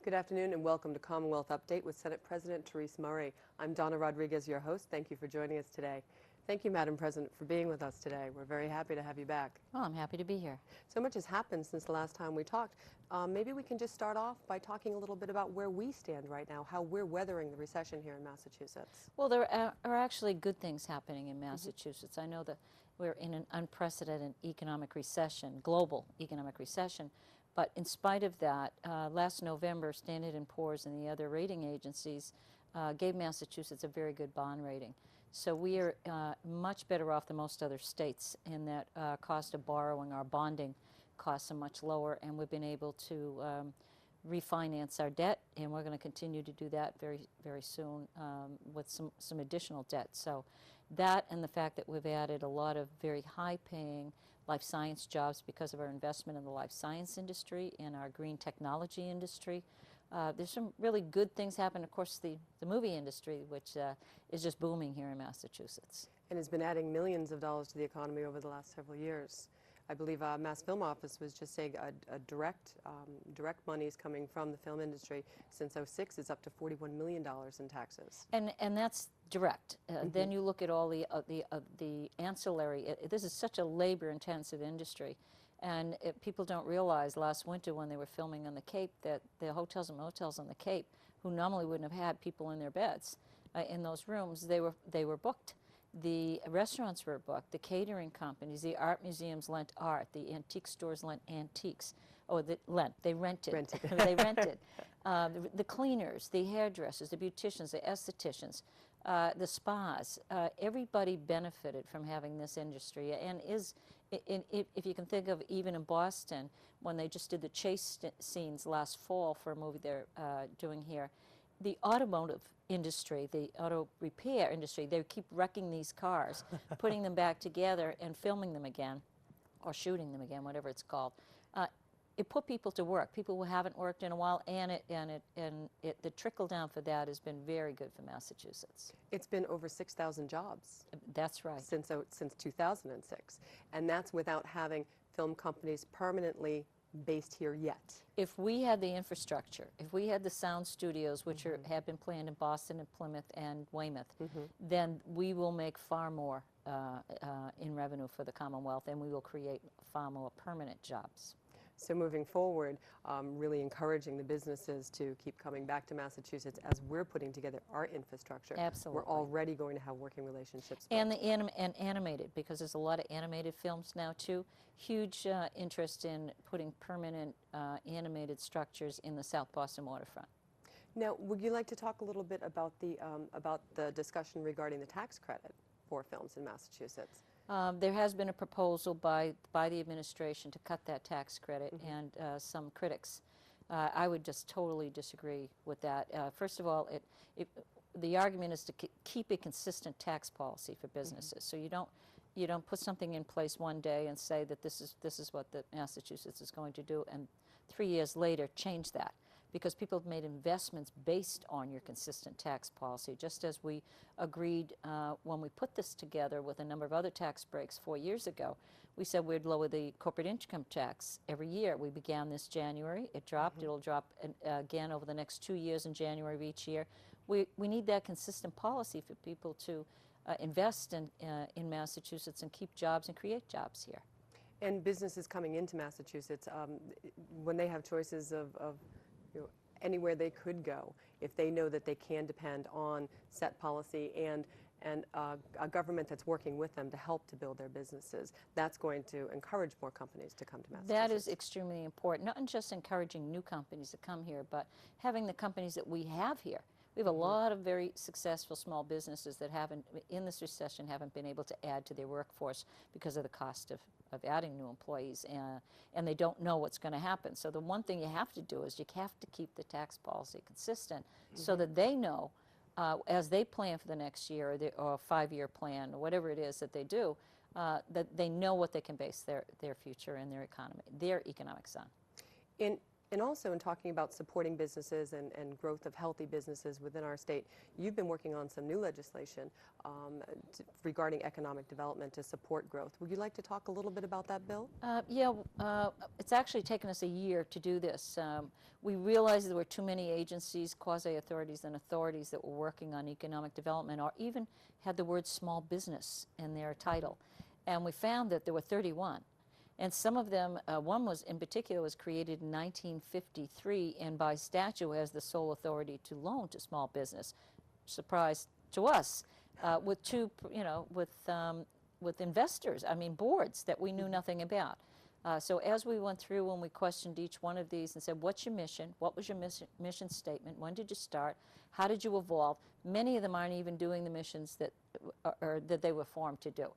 Good afternoon and welcome to Commonwealth Update with Senate President Therese Murray. I'm Donna Rodriguez, your host. Thank you for joining us today. Thank you, Madam President, for being with us today. We're very happy to have you back. Well, I'm happy to be here. So much has happened since the last time we talked. Maybe we can just start off by talking a little bit about where we stand right now, how we're weathering the recession here in Massachusetts. Well, there are actually good things happening in Massachusetts. I know that we're in an unprecedented economic recession, global economic recession. But in spite of that, last November, Standard & Poor's and the other rating agencies gave Massachusetts a very good bond rating. So we are much better off than most other states in that cost of borrowing, our bonding costs are much lower, and we've been able to refinance our debt, and we're going to continue to do that very, very soon with some additional debt. So that and the fact that we've added a lot of very high-paying life science jobs because of our investment in the life science industry and our green technology industry. There's some really good things happening. Of course, the movie industry, which is just booming here in Massachusetts. And has been adding millions of dollars to the economy over the last several years. I believe Mass Film Office was just saying a direct monies coming from the film industry since '06 is up to $41 million in taxes. And that's direct. Then you look at all the ancillary. This is such a labor-intensive industry. And people don't realize last winter when they were filming on the Cape that the hotels and motels on the Cape, who normally wouldn't have had people in their beds in those rooms, they were booked. The restaurants were booked, the catering companies, the art museums lent art, the antique stores lent antiques. Oh, they rented. They rented. The cleaners, the hairdressers, the beauticians, the estheticians, the spas, everybody benefited from having this industry. And if you can think of even in Boston, when they just did the chase scenes last fall for a movie they're doing here, the automotive industry, the auto repair industry, they keep wrecking these cars, putting them back together and filming them again, or shooting them again, whatever it's called. It put people to work, people who haven't worked in a while, and the trickle down for that has been very good for Massachusetts. It's been over 6,000 jobs. That's right. Since 2006, and that's without having film companies permanently based here yet. If we had the infrastructure, if we had the sound studios, which have been planned in Boston and Plymouth and Weymouth, then we will make far more in revenue for the Commonwealth, and we will create far more permanent jobs. So moving forward, really encouraging the businesses to keep coming back to Massachusetts as we're putting together our infrastructure. Absolutely. We're already going to have working relationships. And animated, because there's a lot of animated films now too. Huge interest in putting permanent animated structures in the South Boston waterfront. Now, would you like to talk a little bit about the discussion regarding the tax credit for films in Massachusetts? There has been a proposal by the administration to cut that tax credit, and some critics. I would just totally disagree with that. First of all, the argument is to keep a consistent tax policy for businesses. So you don't put something in place one day and say that this is what the Massachusetts is going to do, and 3 years later change that. Because people have made investments based on your consistent tax policy, just as we agreed when we put this together with a number of other tax breaks 4 years ago. We said we'd lower the corporate income tax every year. We began this January. It dropped. It'll drop again over the next 2 years in January of each year. We need that consistent policy for people to invest in Massachusetts and keep jobs and create jobs here. And businesses coming into Massachusetts, when they have choices of anywhere they could go, if they know that they can depend on set policy and a government that's working with them to help to build their businesses, that's going to encourage more companies to come to Massachusetts. That is extremely important, not just encouraging new companies to come here, but having the companies that we have here. We have a lot of very successful small businesses that in this recession, haven't been able to add to their workforce because of the cost of adding new employees, and they don't know what's going to happen. So the one thing you have to do is you have to keep the tax policy consistent so that they know, as they plan for the next year or a 5-year plan or whatever it is that they do, that they know what they can base their future and their economics on. And also in talking about supporting businesses and growth of healthy businesses within our state, you've been working on some new legislation regarding economic development to support growth. Would you like to talk a little bit about that bill? Yeah, it's actually taken us a year to do this. We realized there were too many agencies, quasi-authorities, and authorities that were working on economic development or even had the word small business in their title. And we found that there were 31. And some of them, one was in particular was created in 1953 and by statute has the sole authority to loan to small business. Surprise to us, with two, with investors, I mean boards that we knew nothing about. So as we went through and we questioned each one of these and said, what's your mission? What was your mission statement? When did you start? How did you evolve? Many of them aren't even doing the missions that they were formed to do.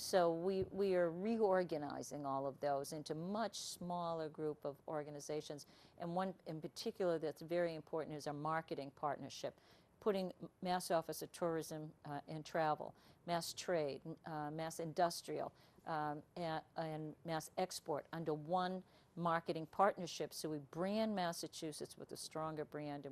So we are reorganizing all of those into much smaller group of organizations. And one in particular that's very important is our marketing partnership, putting Mass Office of Tourism and Travel, Mass Trade, Mass Industrial, and Mass Export under one marketing partnership. So we brand Massachusetts with a stronger brand,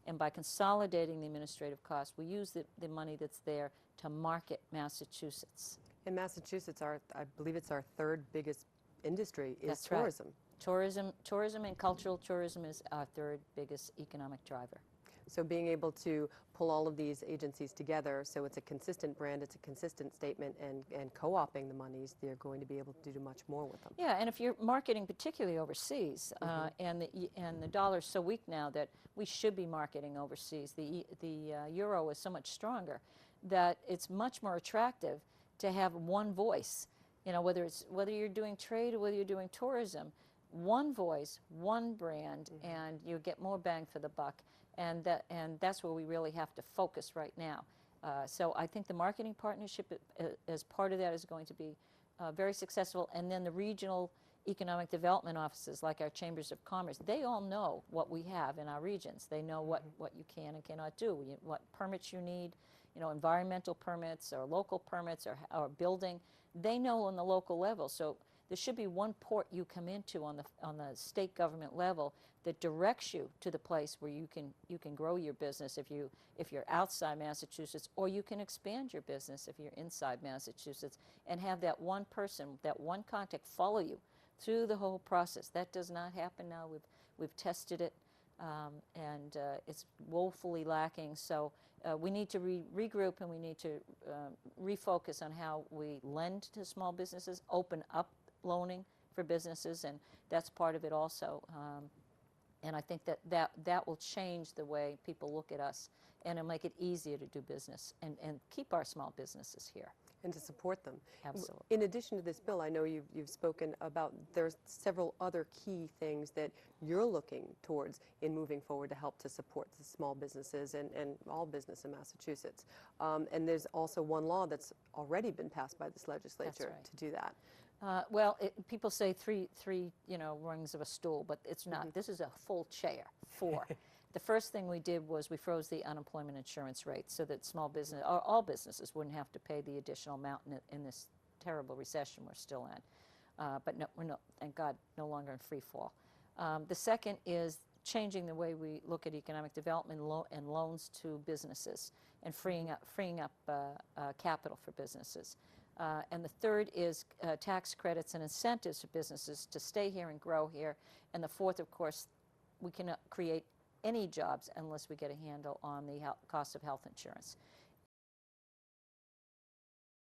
and by consolidating the administrative costs, we use the money that's there to market Massachusetts. In Massachusetts, I believe it's our third biggest industry is That's tourism. Right. Tourism and cultural tourism is our third biggest economic driver. So being able to pull all of these agencies together so it's a consistent brand, it's a consistent statement, and co-opting the monies, they're going to be able to do much more with them. Yeah, and if you're marketing particularly overseas, and the dollar's so weak now that we should be marketing overseas, the euro is so much stronger that it's much more attractive to have one voice, whether you're doing trade or whether you're doing tourism, one voice, one brand, and you get more bang for the buck, and that's where we really have to focus right now. So I think the marketing partnership as part of that is going to be very successful, and then the regional economic development offices like our chambers of commerce, they all know what we have in our regions. They know what you can and cannot do, what permits you need, environmental permits or local permits or building. They know on the local level. So there should be one port you come into on the state government level that directs you to the place where you can grow your business if you're outside Massachusetts, or you can expand your business if you're inside Massachusetts, and have that one person, that one contact follow you through the whole process. That does not happen now. We've tested it, and it's woefully lacking. So we need to regroup, and we need to refocus on how we lend to small businesses, open up loaning for businesses, and that's part of it also. And I think that will change the way people look at us, and it'll make it easier to do business and keep our small businesses here. And to support them. Absolutely. In addition to this bill, I know you've spoken about there's several other key things that you're looking towards in moving forward to help to support the small businesses and all business in Massachusetts. And there's also one law that's already been passed by this legislature to do that. Well, people say three rungs of a stool, but it's not. This is a full chair, 4. The first thing we did was we froze the unemployment insurance rate so that small business, or all businesses, wouldn't have to pay the additional amount in this terrible recession we're still in. But no, we're thank God, no longer in free fall. The second is changing the way we look at economic development and loans to businesses, and freeing up capital for businesses. And the third is tax credits and incentives for businesses to stay here and grow here. And the fourth, of course, we cannot create any jobs unless we get a handle on the cost of health insurance.